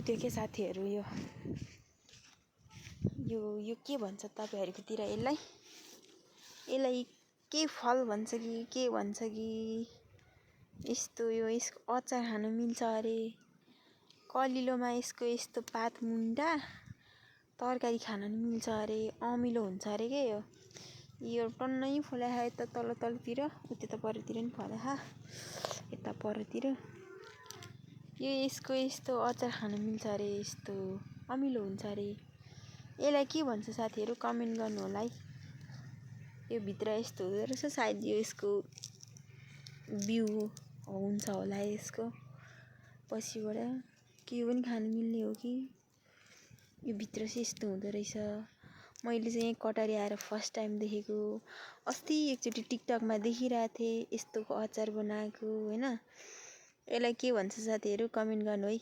त्यो के साथीहरू यो के भन्छ तपाईहरुकोतिर यसलाई के फल भन्छ कि के भन्छ कि यस्तो यसको अचार खान मिल्छ अरे कलिलोमा यसको यस्तो पात मुन्टा तरकारी खान नि मिल्छ अरे अमिलो हुन्छ अरे के यो टन्नै फलाहा यता तलतिर उता त परतिर नि फलाहा यता परतिर यसको यस्तो अचार खान मिल्छ अरे यस्तो अमिलो हुन्छ अरे यसलाई के भन्छ साथीहरु कमेन्ट गर्नु होला है यो भित्र यस्तो हुँदो रहेछ सायद यसको बिउ हुन्छ होला यसको पछिबाट के पनि खान मिल्ने हो कि यो भित्र चाहिँ यस्तो हुँदो रहेछ मैले चाहिँ कटारी आएर फर्स्ट टाइम देखेको अस्ति एकचोटी टिकटकमा देखिरहेको थिएँ यस्तोको अचार बनाएको हैन यसलाई के भन्छ साथीहरु कमेन्ट गर्नु है।